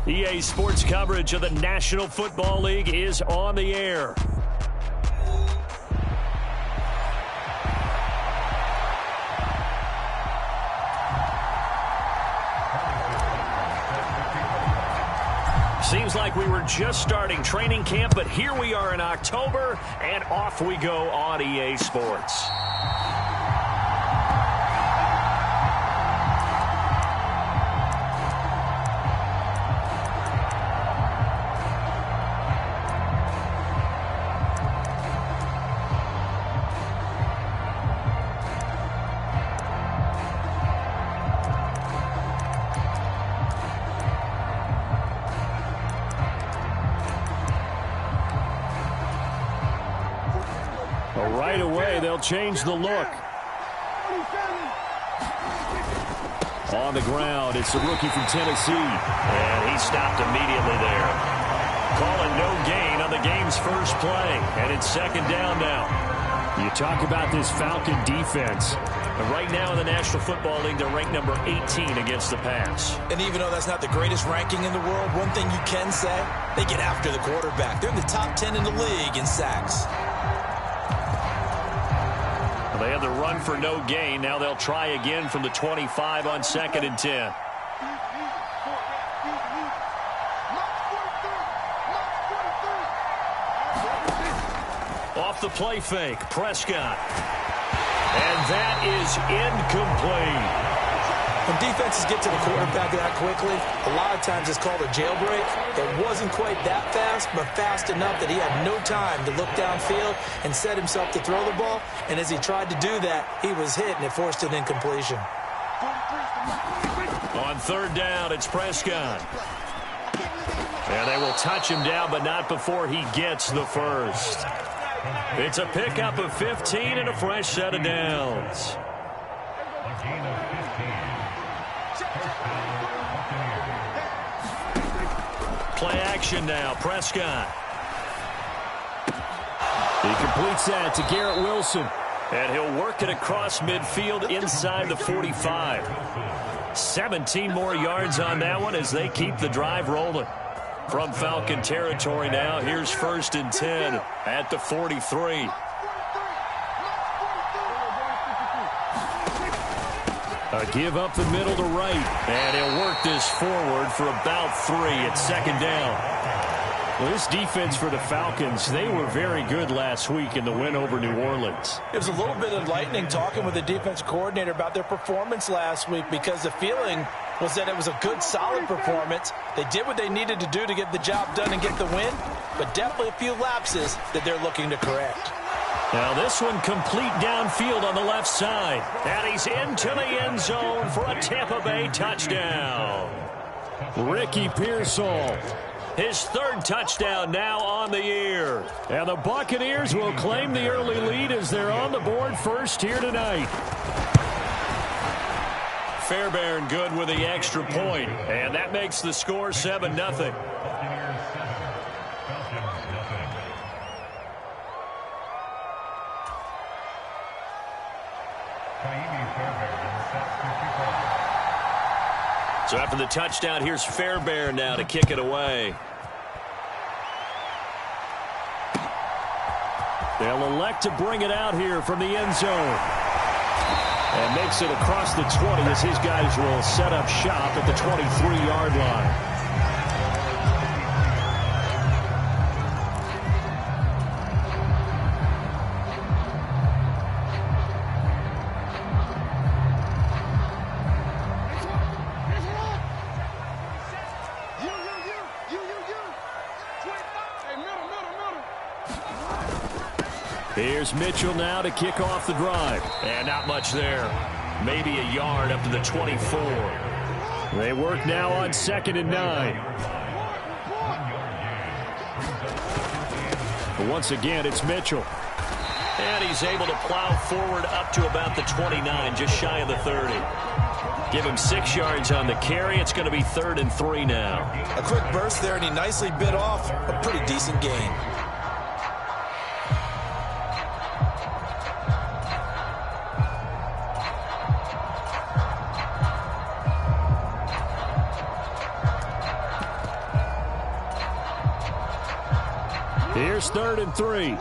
EA Sports coverage of the National Football League is on the air. Seems like we were just starting training camp, but here we are in October, and off we go on EA Sports. Right away, they'll change the look. On the ground, it's the rookie from Tennessee. And he stopped immediately there. Calling no gain on the game's first play. And it's second down now. You talk about this Falcon defense. And right now in the National Football League, they're ranked number 18 against the pass. And even though that's not the greatest ranking in the world, one thing you can say, they get after the quarterback. They're in the top 10 in the league in sacks. They had the run for no gain. Now they'll try again from the 25 on 2nd and 10. Off the play fake, Prescott. And that is incomplete. When defenses get to the quarterback that quickly, a lot of times it's called a jailbreak. It wasn't quite that fast, but fast enough that he had no time to look downfield and set himself to throw the ball. And as he tried to do that, he was hit, and it forced an incompletion. On third down, it's Prescott. And they will touch him down, but not before he gets the first. It's a pickup of 15 and a fresh set of downs. Play action now, Prescott. He completes that to Garrett Wilson. And he'll work it across midfield inside the 45. 17 more yards on that one as they keep the drive rolling. From Falcon territory now, here's 1st and 10 at the 43. A give up the middle to right. And he'll work this forward for about 3 at 2nd down. Well, this defense for the Falcons, they were very good last week in the win over New Orleans. It was a little bit enlightening talking with the defense coordinator about their performance last week, because the feeling was that it was a good, solid performance. They did what they needed to do to get the job done and get the win, but definitely a few lapses that they're looking to correct. Now this one complete downfield on the left side. And he's into the end zone for a Tampa Bay touchdown. Ricky Pearsall. His 3rd touchdown now on the year. And the Buccaneers will claim the early lead as they're on the board first here tonight. Fairbairn good with the extra point. And that makes the score 7-0. So after the touchdown, here's Fairbairn now to kick it away. They'll elect to bring it out here from the end zone. And makes it across the 20 as his guys will set up shop at the 23-yard line. Here's Mitchell now to kick off the drive. And not much there. Maybe a yard up to the 24. They work now on 2nd and 9. But once again, it's Mitchell. And he's able to plow forward up to about the 29, just shy of the 30. Give him 6 yards on the carry. It's going to be 3rd and 3 now. A quick burst there, and he nicely bit off a pretty decent gain. 3rd and 3.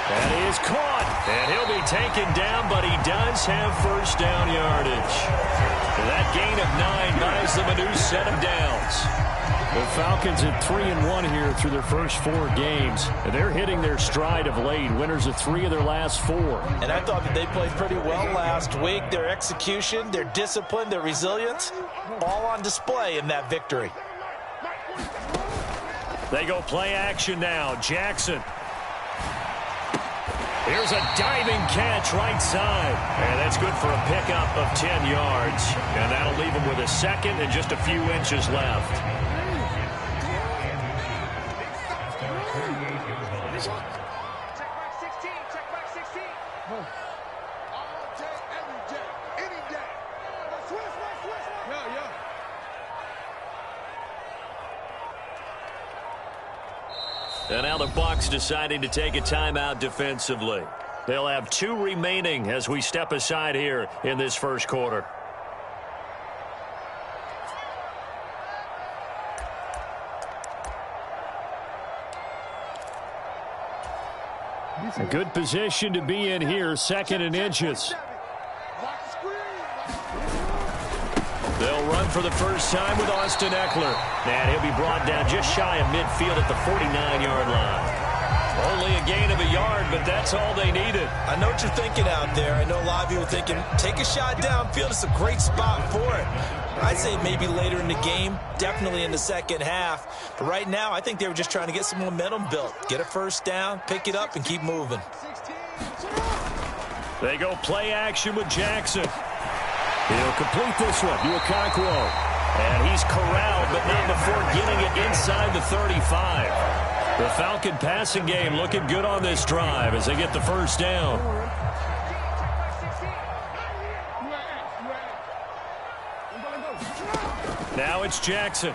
And he is caught. And he'll be taken down, but he does have first down yardage. And that gain of 9 buys them a new set of downs. The Falcons at 3-1 here through their first 4 games. And they're hitting their stride of late. Winners of 3 of their last 4. And I thought that they played pretty well last week. Their execution, their discipline, their resilience, all on display in that victory. They go play action now. Jackson. Here's a diving catch right side. And that's good for a pickup of 10 yards. And that'll leave him with a second and just a few inches left. Check back 16. All day, every day, any day. Switch. Yeah. And now the Bucks deciding to take a timeout defensively. They'll have 2 remaining as we step aside here in this first quarter. A good position to be in here, 2nd and inches. They'll run for the first time with Austin Eckler. And he'll be brought down just shy of midfield at the 49-yard line. Only a gain of a yard, but that's all they needed. I know what you're thinking out there. I know a lot of you are thinking, take a shot downfield. It's a great spot for it. I'd say maybe later in the game, definitely in the second half. But right now, I think they were just trying to get some momentum built. Get a first down, pick it up, and keep moving. They go play action with Jackson. He'll complete this one to Okonkwo. And he's corralled, but not before getting it inside the 35. The Falcon passing game looking good on this drive as they get the first down. Now it's Jackson.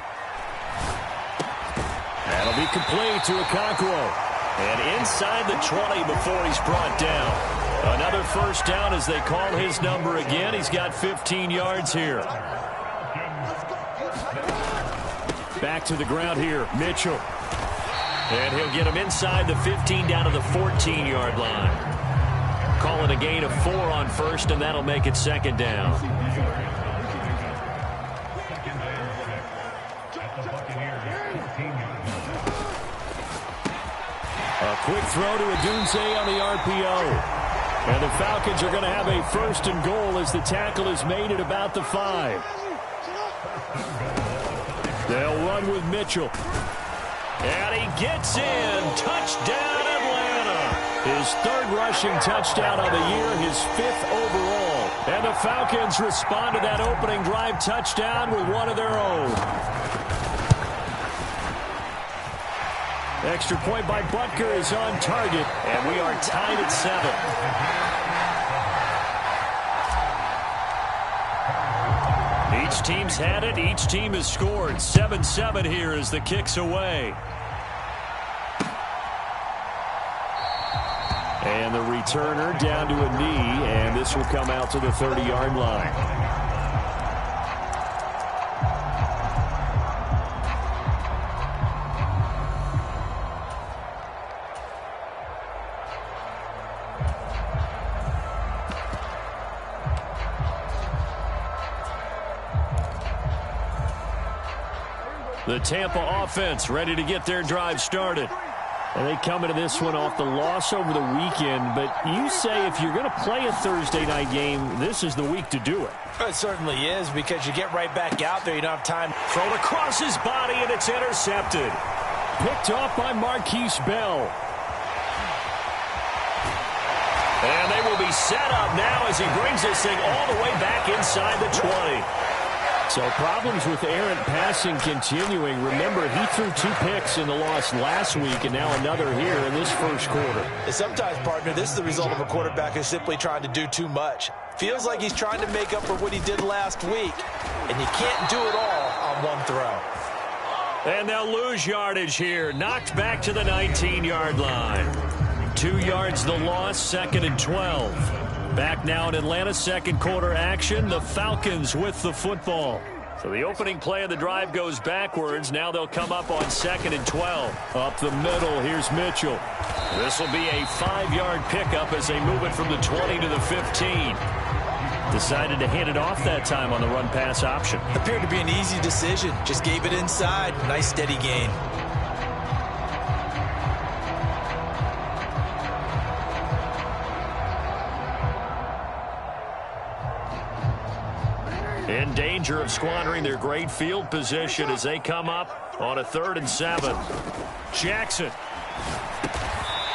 That'll be complete to Okonkwo. And inside the 20 before he's brought down. Another first down as they call his number again. He's got 15 yards here. Back to the ground here, Mitchell. And he'll get him inside the 15 down to the 14-yard line. Call it a gain of 4 on first, and that'll make it 2nd down. A quick throw to Odunze on the RPO. And the Falcons are going to have a 1st and goal as the tackle is made at about the 5. They'll run with Mitchell. And he gets in. Touchdown, Atlanta. His 3rd rushing touchdown of the year, his 5th overall. And the Falcons respond to that opening drive touchdown with one of their own. Extra point by Butker is on target, and we are tied at 7. Each team's had it. Each team has scored. 7-7 here as the kick's away. And the returner down to a knee, and this will come out to the 30-yard line. The Tampa offense ready to get their drive started. And they come into this one off the loss over the weekend. But you say if you're going to play a Thursday night game, this is the week to do it. It certainly is, because you get right back out there. You don't have time. Thrown across his body, and it's intercepted. Picked off by Marquise Bell. And they will be set up now as he brings this thing all the way back inside the 20. So problems with errant passing continuing. Remember, he threw 2 picks in the loss last week, and now another here in this first quarter. And sometimes, partner, this is the result of a quarterback who's simply trying to do too much. Feels like he's trying to make up for what he did last week, and you can't do it all on one throw. And they'll lose yardage here. Knocked back to the 19-yard line. 2 yards the loss, 2nd and 12. Back now in Atlanta, second quarter action. The Falcons with the football. So the opening play of the drive goes backwards. Now they'll come up on 2nd and 12. Up the middle, here's Mitchell. This will be a 5-yard pickup as they move it from the 20 to the 15. Decided to hand it off that time on the run-pass option. Appeared to be an easy decision. Just gave it inside. Nice steady gain. In danger of squandering their great field position as they come up on a 3rd and 7. Jackson.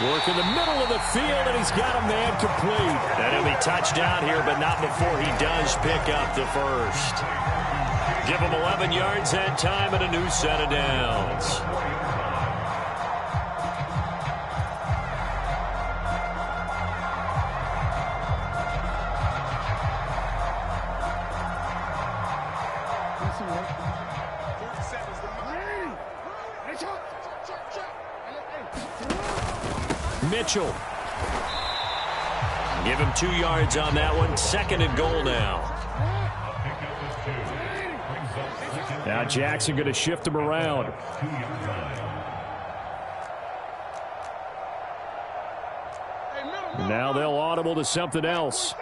Work in the middle of the field, and he's got a man complete. And he'll be touchdown here, but not before he does pick up the first. Give him 11 yards that time and a new set of downs. Mitchell. Give him 2 yards on that one. 2nd and goal now. Now Jackson going to shift him around. Now they'll audible to something else.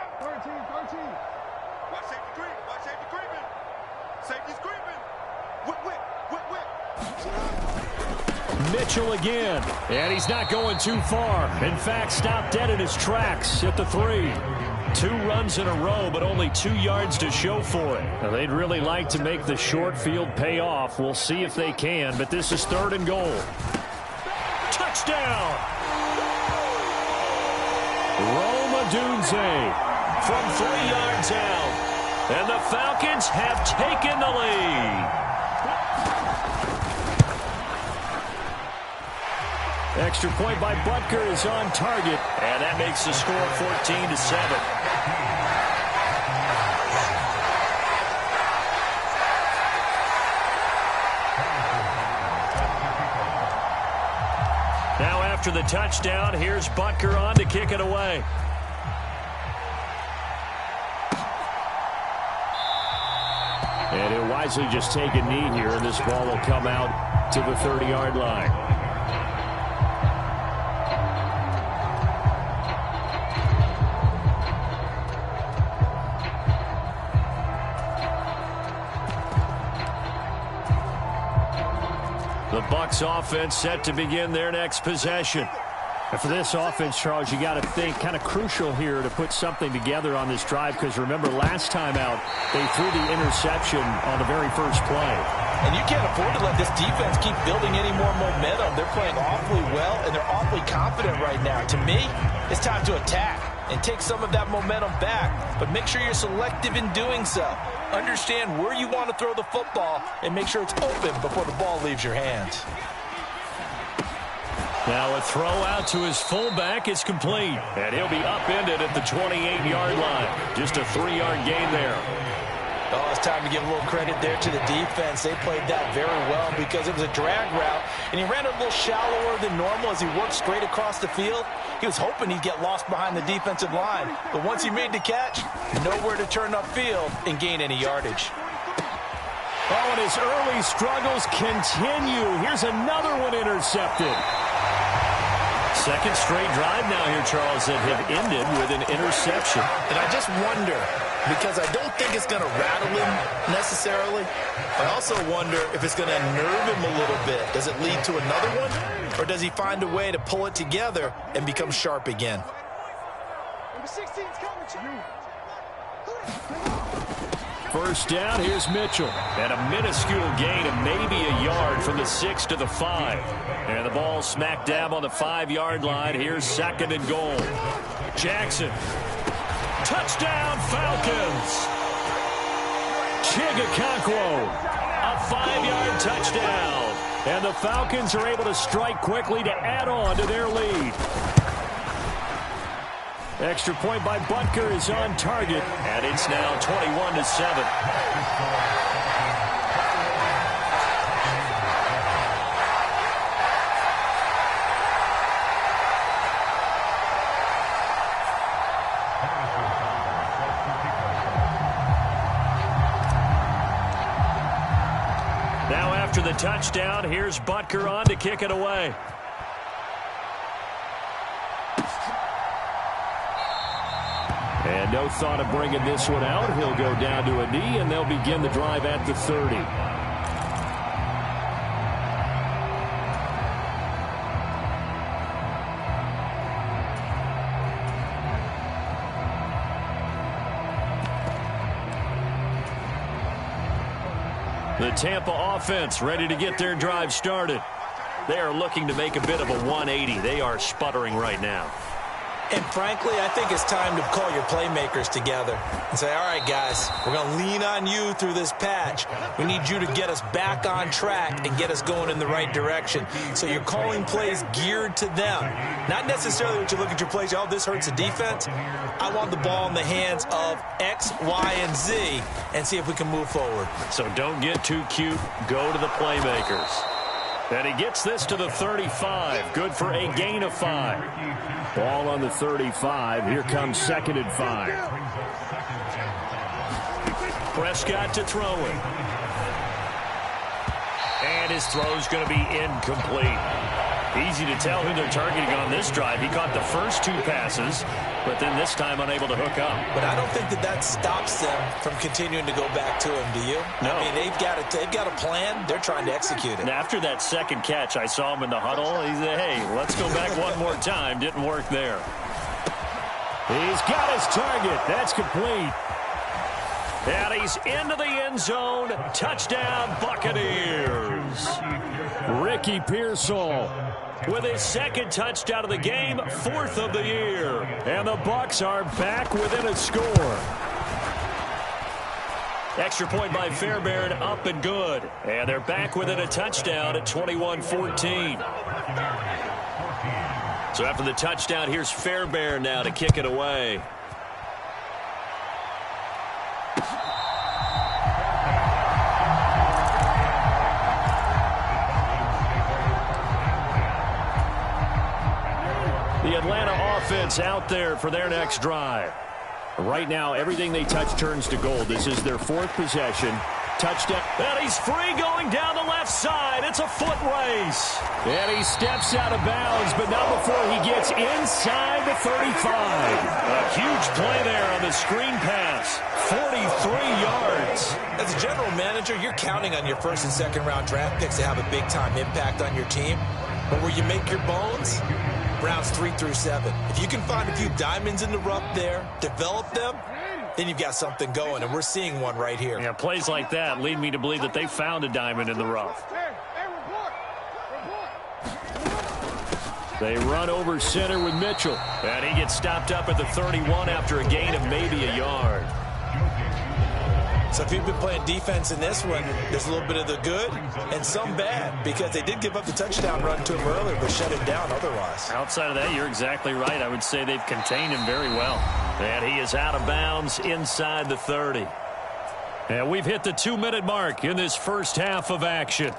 Mitchell again, and he's not going too far. In fact, stopped dead in his tracks at the 3. 2 runs in a row, but only 2 yards to show for it. Now, they'd really like to make the short field pay off. We'll see if they can, but this is 3rd and goal. Touchdown! Rome Odunze from 3 yards out, and the Falcons have taken the lead. Extra point by Butker is on target, and that makes the score 14-7. Now after the touchdown, here's Butker on to kick it away. And he'll wisely just take a knee here, and this ball will come out to the 30-yard line. The Bucks offense set to begin their next possession. And for this offense, Charles, you got to think kind of crucial here to put something together on this drive, because remember last time out they threw the interception on the very first play. And you can't afford to let this defense keep building any more momentum. They're playing awfully well, and they're awfully confident right now. To me, it's time to attack and take some of that momentum back, but make sure you're selective in doing so. Understand where you want to throw the football and make sure it's open before the ball leaves your hands. Now a throw out to his fullback is complete, and he'll be upended at the 28-yard line. Just a 3-yard gain there. Oh, it's time to give a little credit there to the defense. They played that very well because it was a drag route, and he ran a little shallower than normal as he worked straight across the field. He was hoping he'd get lost behind the defensive line, but once he made the catch, nowhere to turn upfield and gain any yardage. Oh, and his early struggles continue. Here's another one intercepted. Second straight drive now here, Charles, that have ended with an interception. And I just wonder, because I don't think it's going to rattle him necessarily. I also wonder if it's going to nerve him a little bit. Does it lead to another one? Or does he find a way to pull it together and become sharp again? Number 16's coming to you. First down, here's Mitchell. And a minuscule gain of maybe a yard from the 6 to the 5. And the ball smack dab on the 5-yard line. Here's 2nd and goal. Jackson. Touchdown, Falcons. Chigakonkwo. A 5-yard touchdown. And the Falcons are able to strike quickly to add on to their lead. Extra point by Butker is on target, and it's now 21-7. Now after the touchdown, here's Butker on to kick it away. And no thought of bringing this one out. He'll go down to a knee, and they'll begin the drive at the 30. The Tampa offense ready to get their drive started. They are looking to make a bit of a 180. They are sputtering right now. And frankly, I think it's time to call your playmakers together and say, all right, guys, we're going to lean on you through this patch. We need you to get us back on track and get us going in the right direction. So you're calling plays geared to them. Not necessarily what you look at your plays, oh, this hurts the defense. I want the ball in the hands of X, Y, and Z and see if we can move forward. So don't get too cute. Go to the playmakers. And he gets this to the 35. Good for a gain of 5. Ball on the 35. Here comes 2nd and 5. Prescott to throw it. And his throw's going to be incomplete. Easy to tell who they're targeting on this drive. He caught the first 2 passes, but then this time unable to hook up. But I don't think that stops them from continuing to go back to him, do you? No. I mean, they've got a plan. They're trying to execute it. And after that second catch, I saw him in the huddle. He said, hey, let's go back one more time. Didn't work there. He's got his target. That's complete. And he's into the end zone. Touchdown, Buccaneers. Ricky Pearsall with his 2nd touchdown of the game, 4th of the year. And the Bucks are back within a score. Extra point by Fairbairn, up and good. And they're back within a touchdown at 21-14. So after the touchdown, here's Fairbairn now to kick it away. The Atlanta offense out there for their next drive. Right now, everything they touch turns to gold. This is their 4th possession. Touchdown. And he's free going down the left side. It's a foot race. And he steps out of bounds, but not before he gets inside the 35. A huge play there on the screen pass. 43 yards. As a general manager, you're counting on your 1st and 2nd round draft picks to have a big-time impact on your team. But where you make your bones, rounds 3 through 7. If you can find a few diamonds in the rough there, develop them, then you've got something going, and we're seeing one right here. Yeah, plays like that lead me to believe that they found a diamond in the rough. They run over center with Mitchell. And he gets stopped up at the 31 after a gain of maybe a yard. So if you've been playing defense in this one, there's a little bit of the good and some bad, because they did give up the touchdown run to him earlier, but shut it down otherwise. Outside of that, you're exactly right. I would say they've contained him very well. And he is out of bounds inside the 30. And we've hit the 2-minute mark in this first half of action.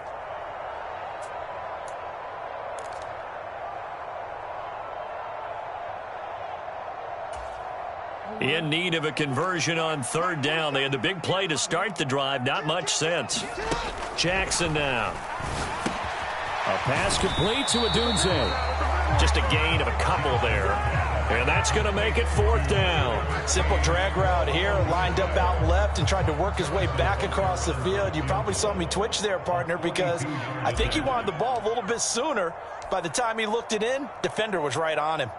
In need of a conversion on 3rd down. They had the big play to start the drive. Not much sense. Jackson now. A pass complete to Odunze. Just a gain of a couple there. And that's going to make it 4th down. Simple drag route here. Lined up out left and tried to work his way back across the field. You probably saw me twitch there, partner, because I think he wanted the ball a little bit sooner. By the time he looked it in, defender was right on him.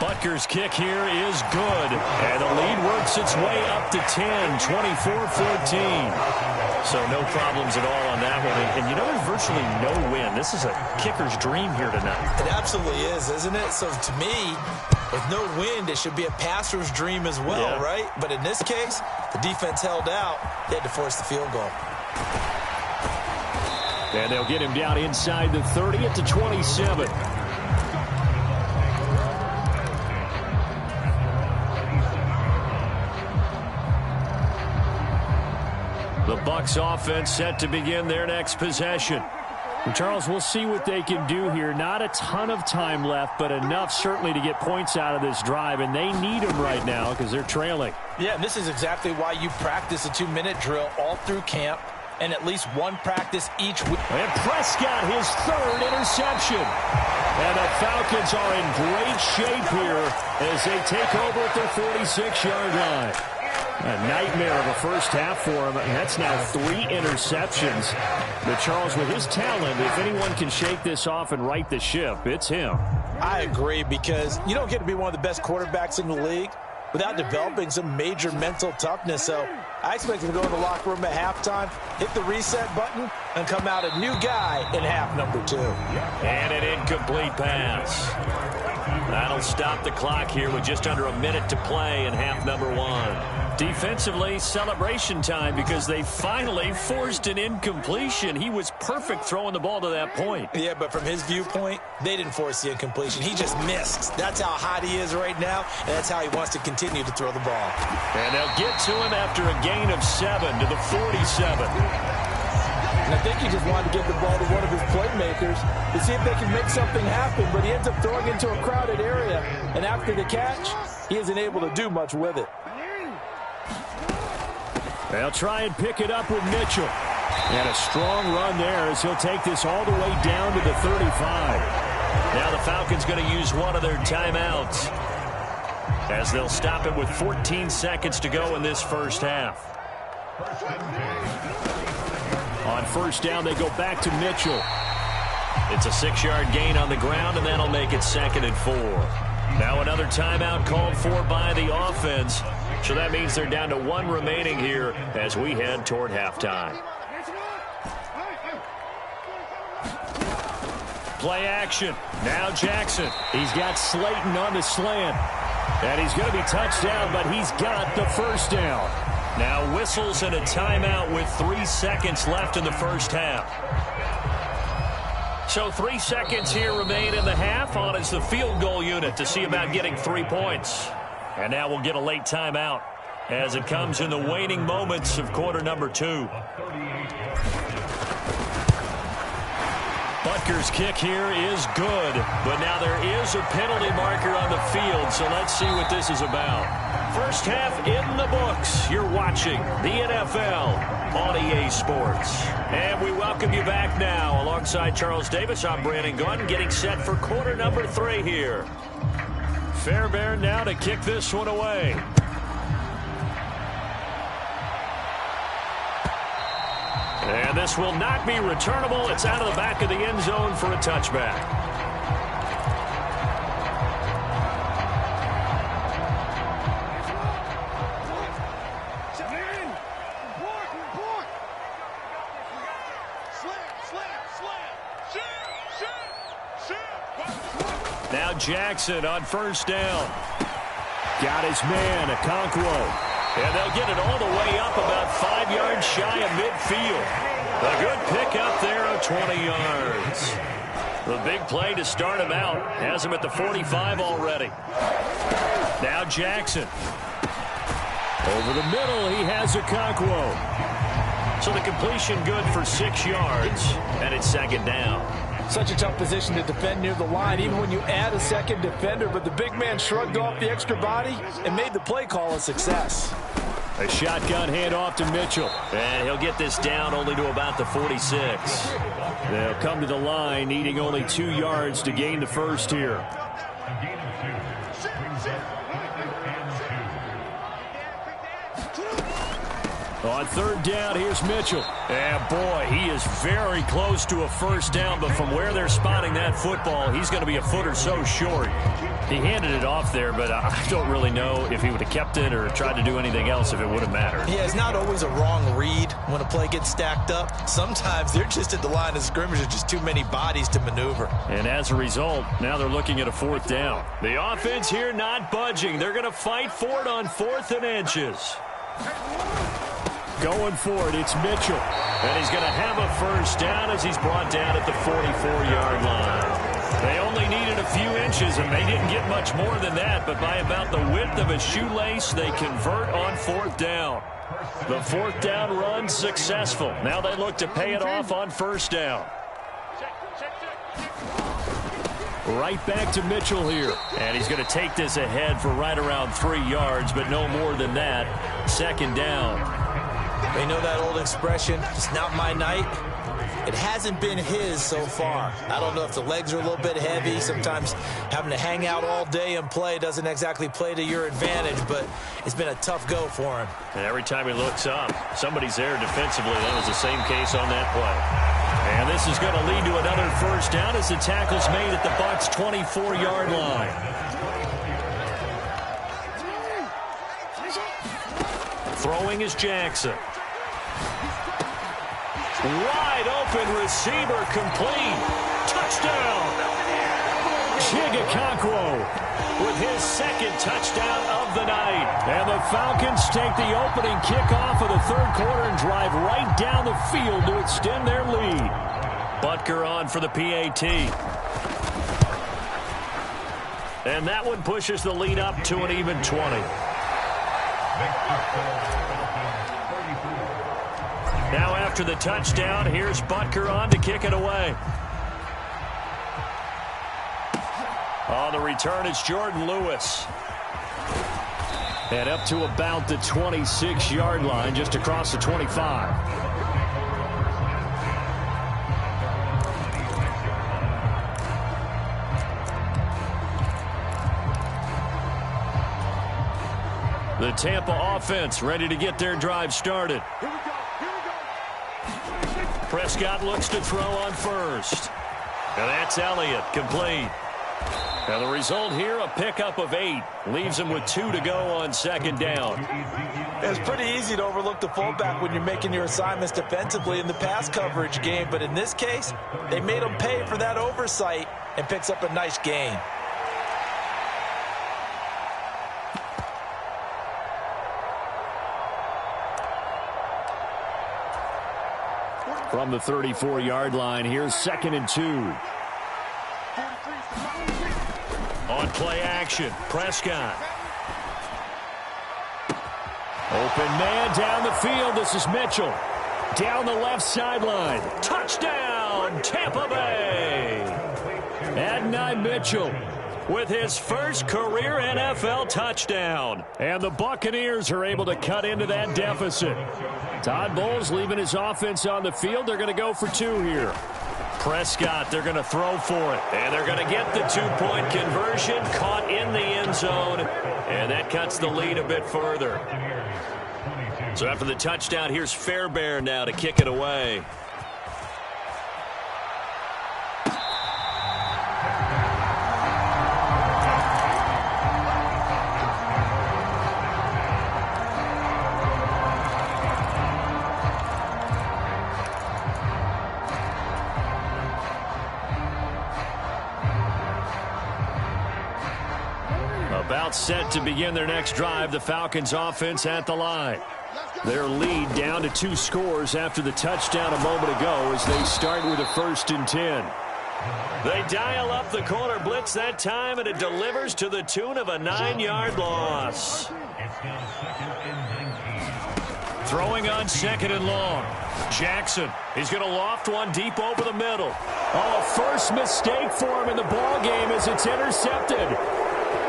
Butker's kick here is good. And the lead works its way up to 10, 24-14. So no problems at all on that one. And you know, there's virtually no win. This is a kicker's dream here tonight. It absolutely is, isn't it? So to me, with no wind, it should be a passer's dream as well, right? But in this case, the defense held out. They had to force the field goal. And they'll get him down inside the 30 at the 27. The Bucks offense set to begin their next possession. And Charles, we'll see what they can do here. Not a ton of time left, but enough certainly to get points out of this drive, and they need them right now because they're trailing. Yeah, and this is exactly why you practice a 2-minute drill all through camp and at least one practice each week. And Prescott, his third interception. And the Falcons are in great shape here as they take over at their 46-yard line. A nightmare of a first half for him. And that's now 3 interceptions. But Charles, with his talent, if anyone can shake this off and right the ship, it's him. I agree, because you don't get to be one of the best quarterbacks in the league without developing some major mental toughness. So I expect him to go in the locker room at halftime, hit the reset button, and come out a new guy in half number 2. And an incomplete pass. That'll stop the clock here with just under a minute to play in half number 1. Defensively, celebration time because they finally forced an incompletion. He was perfect throwing the ball to that point. Yeah, but from his viewpoint, they didn't force the incompletion. He just missed. That's how hot he is right now, and that's how he wants to continue to throw the ball. And they'll get to him after a gain of 7 to the 47. And I think he just wanted to get the ball to one of his playmakers to see if they can make something happen, but he ends up throwing into a crowded area, and after the catch, he isn't able to do much with it. They'll try and pick it up with Mitchell. And a strong run there as he'll take this all the way down to the 35. Now the Falcons going to use one of their timeouts as they'll stop it with 14 seconds to go in this first half. On first down, they go back to Mitchell. It's a 6-yard gain on the ground, and that'll make it 2nd and 4. Now another timeout called for by the offense. So that means they're down to 1 remaining here as we head toward halftime. Play action. Now Jackson. He's got Slayton on the slant. And he's going to be touched down, but he's got the first down. Now whistles and a timeout with 3 seconds left in the first half. So 3 seconds here remain in the half. On is the field goal unit to see about getting 3 points. And now we'll get a late timeout as it comes in the waning moments of quarter number 2. Butker's kick here is good, but now there is a penalty marker on the field, so let's see what this is about. First half in the books. You're watching the NFL on EA Sports. And we welcome you back now. Alongside Charles Davis, I'm Brandon Gunn, getting set for quarter number 3 here. Fairbairn now to kick this one away. And this will not be returnable. It's out of the back of the end zone for a touchback. Now Jackson on first down. Got his man, Okonkwo. And they'll get it all the way up about 5 yards shy of midfield. A good pickup there of 20 yards. The big play to start him out. Has him at the 45 already. Now Jackson. Over the middle, he has Okonkwo. So the completion good for 6 yards. And it's 2nd down. Such a tough position to defend near the line, even when you add a second defender. But the big man shrugged off the extra body and made the play call a success. A shotgun handoff to Mitchell. And he'll get this down only to about the 46. They'll come to the line, needing only 2 yards to gain the first here. On third down, here's Mitchell. And boy, he is very close to a first down, but from where they're spotting that football, he's going to be a foot or so short. He handed it off there, but I don't really know if he would have kept it or tried to do anything else if it would have mattered. Yeah, it's not always a wrong read when a play gets stacked up. Sometimes they're just at the line of scrimmage with just too many bodies to maneuver. And as a result, now they're looking at a 4th down. The offense here not budging. They're going to fight for it on 4th and inches. Going for it, it's Mitchell. And he's going to have a first down as he's brought down at the 44-yard line. They only needed a few inches, and they didn't get much more than that, but by about the width of a shoelace, they convert on 4th down. The 4th down run successful. Now they look to pay it off on 1st down. Right back to Mitchell here. And he's going to take this ahead for right around 3 yards, but no more than that. 2nd down. They know that old expression, it's not my night. It hasn't been his so far. I don't know if the legs are a little bit heavy. Sometimes having to hang out all day and play doesn't exactly play to your advantage, but it's been a tough go for him. And every time he looks up, somebody's there defensively. That was the same case on that play. And this is going to lead to another 1st down as the tackle's made at the Bucks' 24-yard line. Throwing is Jackson. Wide open receiver complete. Touchdown. Chigakonkwo with his 2nd touchdown of the night. And the Falcons take the opening kickoff of the 3rd quarter and drive right down the field to extend their lead. Butker on for the PAT. And that one pushes the lead up to an even 20. Now after the touchdown, here's Butker on to kick it away. On the return, it's Jordan Lewis. And up to about the 26-yard line, just across the 25. The Tampa offense ready to get their drive started. Prescott looks to throw on 1st. And that's Elliott, complete. And the result here, a pickup of 8. Leaves him with 2 to go on 2nd down. It's pretty easy to overlook the fullback when you're making your assignments defensively in the pass coverage game. But in this case, they made him pay for that oversight and picks up a nice gain. From the 34-yard line, here's 2nd and 2. On play action, Prescott. Open man down the field. This is Mitchell. Down the left sideline. Touchdown, Tampa Bay. Adonai Mitchell with his first career NFL touchdown. And the Buccaneers are able to cut into that deficit. Todd Bowles leaving his offense on the field. They're going to go for 2 here. Prescott, they're going to throw for it. And they're going to get the 2-point conversion. Caught in the end zone. And that cuts the lead a bit further. So after the touchdown, here's Fairbairn now to kick it away. About set to begin their next drive, the Falcons offense at the line. Their lead down to 2 scores after the touchdown a moment ago as they start with a 1st and 10. They dial up the corner blitz that time, and it delivers to the tune of a 9-yard loss. Throwing on 2nd and long. Jackson, he's going to loft one deep over the middle. Oh, a first mistake for him in the ball game as it's intercepted.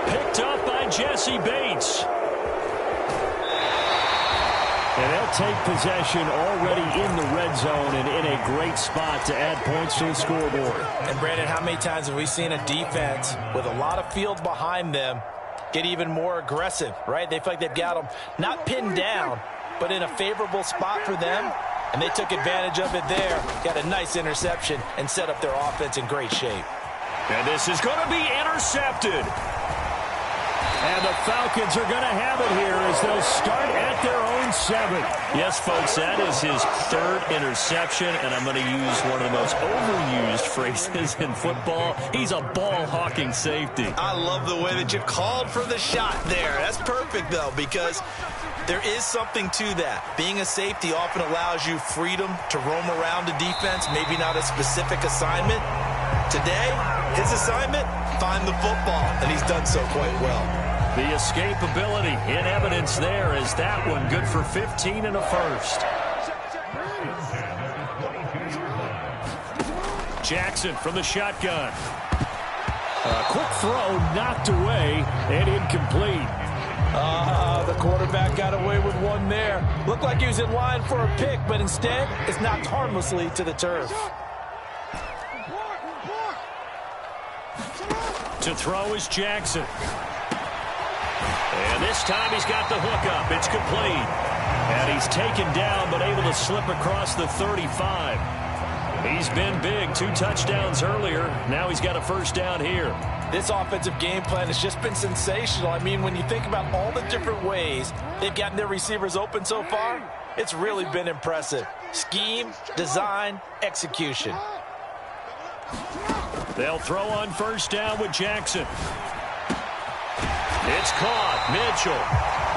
Picked up by Jesse Bates. And they'll take possession already in the red zone and in a great spot to add points to the scoreboard. And, Brandon, how many times have we seen a defense with a lot of field behind them get even more aggressive, right? They feel like they've got them not pinned down, but in a favorable spot for them, and they took advantage of it there. Got a nice interception and set up their offense in great shape. And this is going to be intercepted. And the Falcons are going to have it here as they'll start at their own 7. Yes, folks, that is his 3rd interception, and I'm going to use one of the most overused phrases in football. He's a ball-hawking safety. I love the way that you called for the shot there. That's perfect, though, because there is something to that. Being a safety often allows you freedom to roam around the defense, maybe not a specific assignment, Today, his assignment, find the football, and he's done so quite well. The escapability in evidence there is that one good for 15 and a first. Jackson from the shotgun. A quick throw knocked away and incomplete. The quarterback got away with one there. Looked like he was in line for a pick, but instead it's knocked harmlessly to the turf. To throw is Jackson. And this time he's got the hook up. It's complete. And he's taken down but able to slip across the 35. He's been big. 2 touchdowns earlier. Now he's got a first down here. This offensive game plan has just been sensational. I mean, when you think about all the different ways they've gotten their receivers open so far, it's really been impressive. Scheme, design, execution. They'll throw on first down with Jackson. It's caught. Mitchell.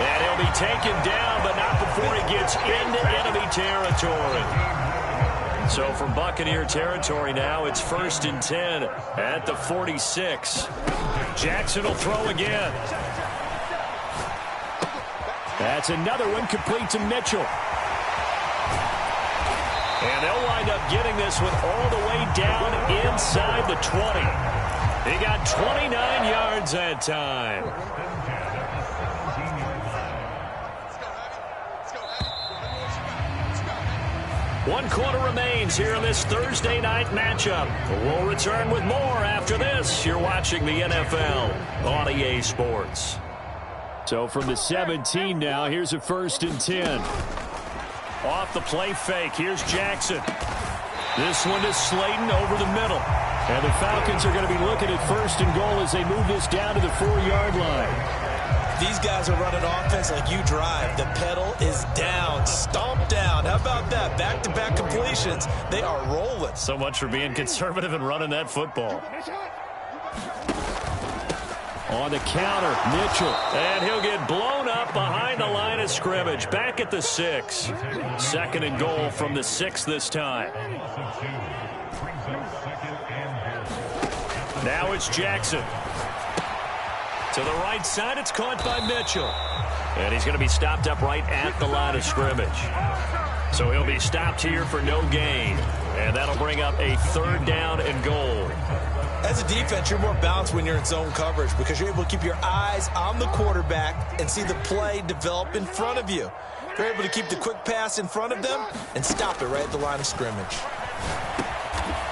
And he'll be taken down, but not before he gets into enemy territory. So from Buccaneer territory now, it's 1st and 10 at the 46. Jackson will throw again. That's another one complete to Mitchell. And they'll wind up getting this one all the way down inside the 20. He got 29 yards that time. One quarter remains here in this Thursday night matchup. We'll return with more after this. You're watching the NFL on EA Sports. So from the 17 now, here's a 1st and 10. Off the play fake, here's Jackson. This one is Slayton over the middle. And the Falcons are going to be looking at 1st and goal as they move this down to the 4-yard line. These guys are running offense like you drive. The pedal is down, stomp down. How about that? Back-to-back completions. They are rolling. So much for being conservative and running that football. On the counter, Mitchell. And he'll get blown up behind the line of scrimmage. Back at the 6. 2nd and goal from the 6 this time. Now it's Jackson. To the right side, it's caught by Mitchell. And he's going to be stopped up right at the line of scrimmage. So he'll be stopped here for no gain. And that'll bring up a 3rd down and goal. As a defense, you're more balanced when you're in zone coverage because you're able to keep your eyes on the quarterback and see the play develop in front of you. You're able to keep the quick pass in front of them and stop it right at the line of scrimmage.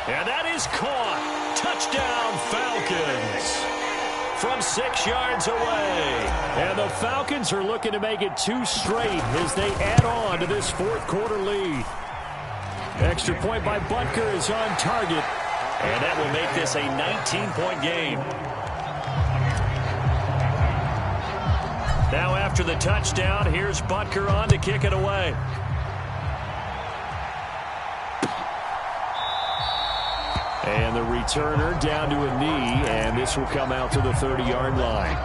And that is caught. Touchdown, Falcons. From 6 yards away. And the Falcons are looking to make it 2 straight as they add on to this 4th quarter lead. Extra point by Butker is on target. And that will make this a 19-point game. Now after the touchdown, here's Butker on to kick it away. And the returner down to a knee, and this will come out to the 30-yard line.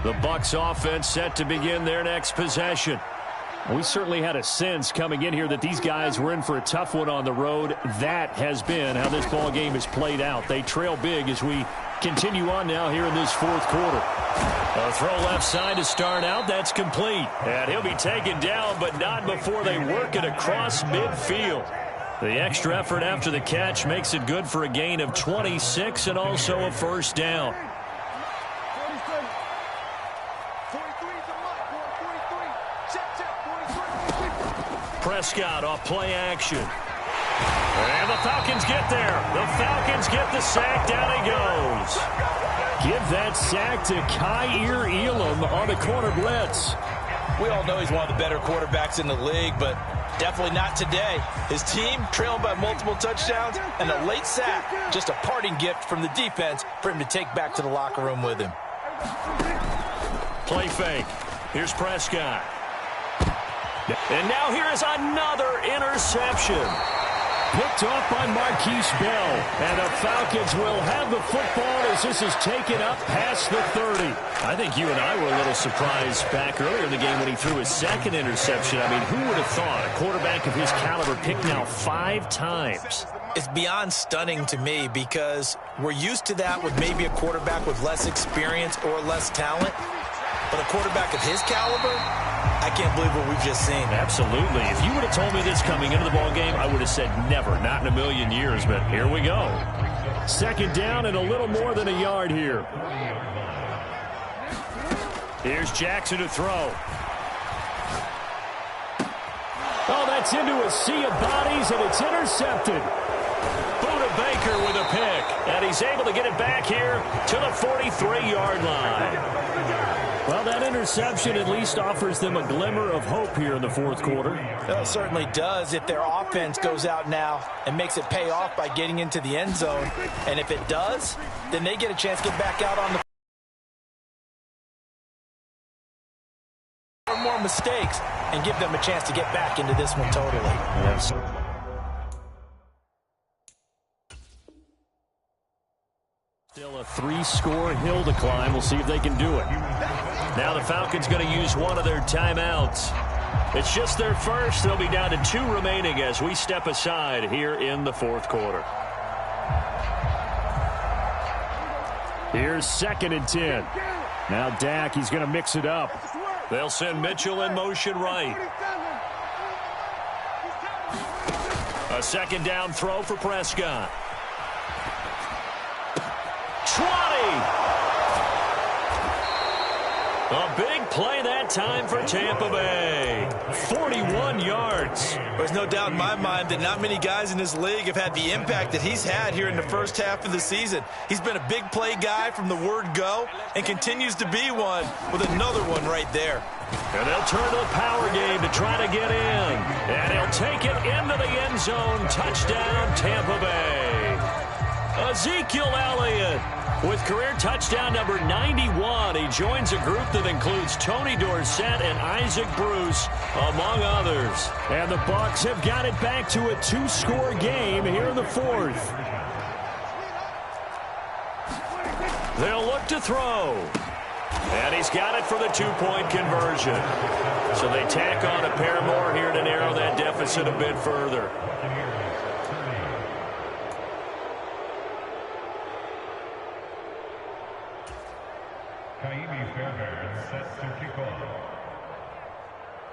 The Bucks offense set to begin their next possession. We certainly had a sense coming in here that these guys were in for a tough one on the road. That has been how this ball game has played out. They trail big as we continue on now here in this 4th quarter. A throw left side to start out. That's complete. And he'll be taken down, but not before they work it across midfield. The extra effort after the catch makes it good for a gain of 26 and also a 1st down. Prescott off play action. And the Falcons get there. The Falcons get the sack. Down he goes. Give that sack to Kaiir Elam on the corner blitz. We all know he's one of the better quarterbacks in the league, but definitely not today. His team trailing by multiple touchdowns, and a late sack, just a parting gift from the defense for him to take back to the locker room with him. Play fake. Here's Prescott. And now here is another interception. Picked off by Marquise Bell. And the Falcons will have the football to This is taken up past the 30. I think you and I were a little surprised back earlier in the game when he threw his second interception. I mean, who would have thought a quarterback of his caliber picked now 5 times? It's beyond stunning to me because we're used to that with maybe a quarterback with less experience or less talent. But a quarterback of his caliber, I can't believe what we've just seen. Absolutely. If you would have told me this coming into the ball game, I would have said never, not in a million years. But here we go. Second down and a little more than a yard here. Here's Jackson to throw. Oh, that's into a sea of bodies, and it's intercepted. Buda Baker with a pick, and he's able to get it back here to the 43-yard line. Well, that interception at least offers them a glimmer of hope here in the fourth quarter. It certainly does if their offense goes out now and makes it pay off by getting into the end zone. And if it does, then they get a chance to get back out on the more mistakes and give them a chance to get back into this one totally. Yes. Still a 3-score hill to climb. We'll see if they can do it. Now the Falcons going to use one of their timeouts. It's just their first. They'll be down to 2 remaining as we step aside here in the fourth quarter. Here's 2nd and 10. Now Dak, he's going to mix it up. They'll send Mitchell in motion right. A 2nd down throw for Prescott. 20. A big play that time for Tampa Bay. 41 yards. There's no doubt in my mind that not many guys in this league have had the impact that he's had here in the first half of the season. He's been a big play guy from the word go and continues to be one with another one right there. And they'll turn to the power game to try to get in. And he'll take it into the end zone. Touchdown, Tampa Bay. Ezekiel Elliott with career touchdown number 91. He joins a group that includes Tony Dorsett and Isaac Bruce, among others. And the Bucks have got it back to a 2-score game here in the fourth. They'll look to throw. And he's got it for the 2-point conversion. So they tack on a pair more here to narrow that deficit a bit further.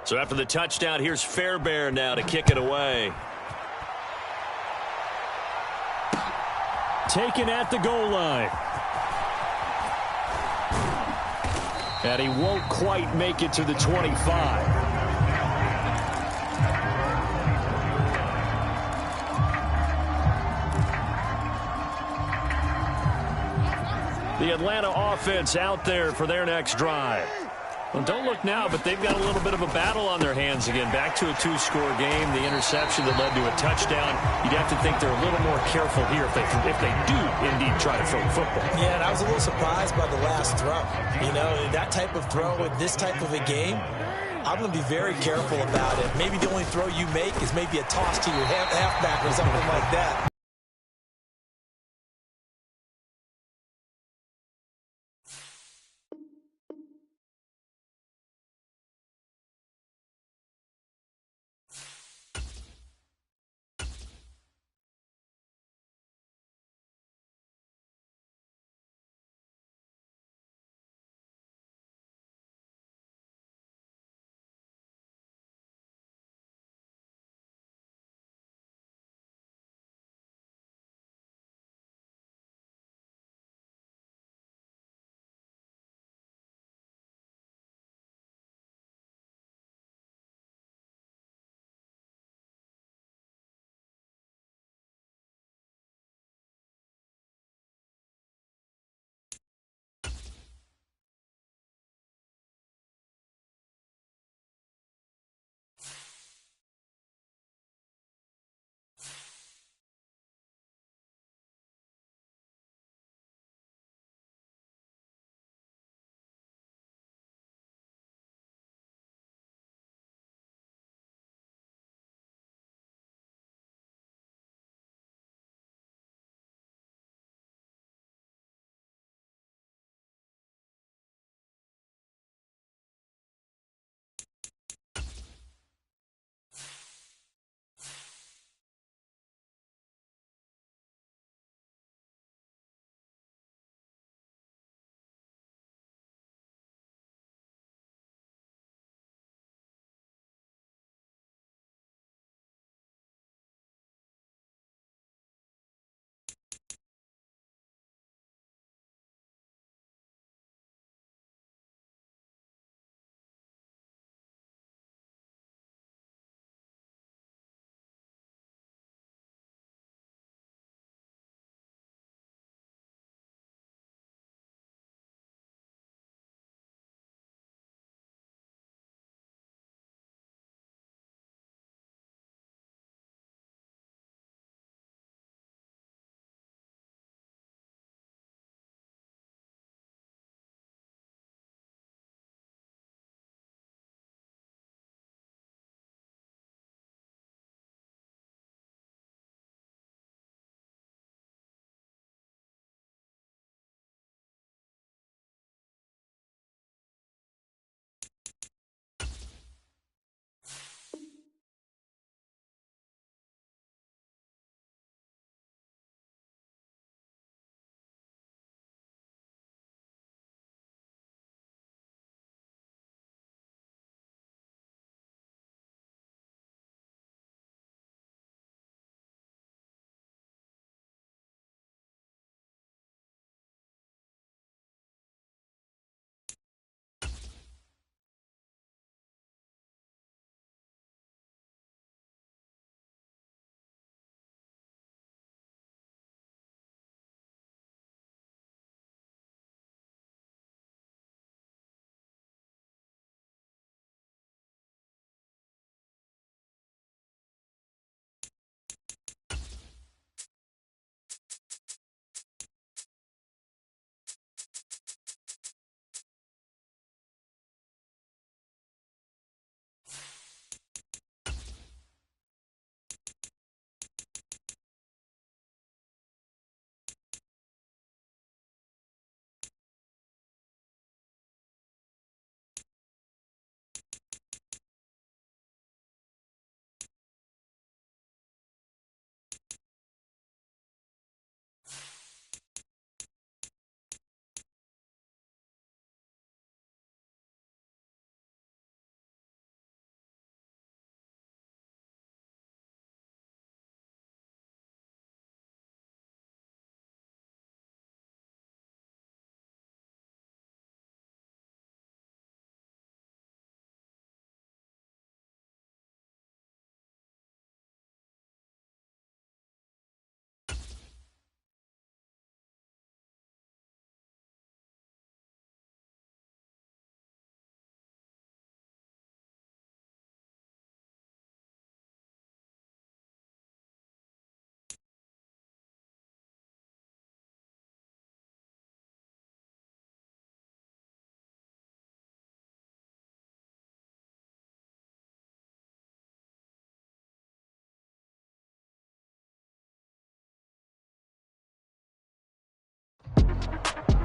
So after the touchdown, here's Fairbairn now to kick it away. Taken at the goal line. And he won't quite make it to the 25. The Atlanta offense out there for their next drive. Well, don't look now, but they've got a little bit of a battle on their hands again. Back to a 2-score game. The interception that led to a touchdown. You'd have to think they're a little more careful here if they do indeed try to throw the football. Yeah, and I was a little surprised by the last throw. You know, that type of throw with this type of a game, I'm going to be very careful about it. Maybe the only throw you make is maybe a toss to your halfback or something like that.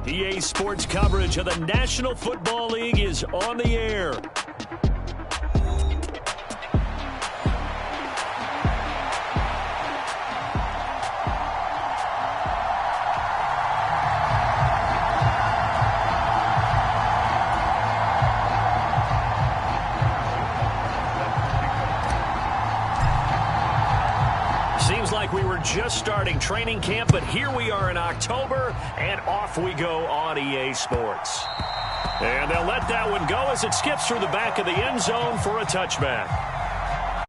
EA Sports coverage of the National Football League is on the air. Seems like we were just starting training camp, but here we are in October, and off we go on EA Sports. And they'll let that one go as it skips through the back of the end zone for a touchback.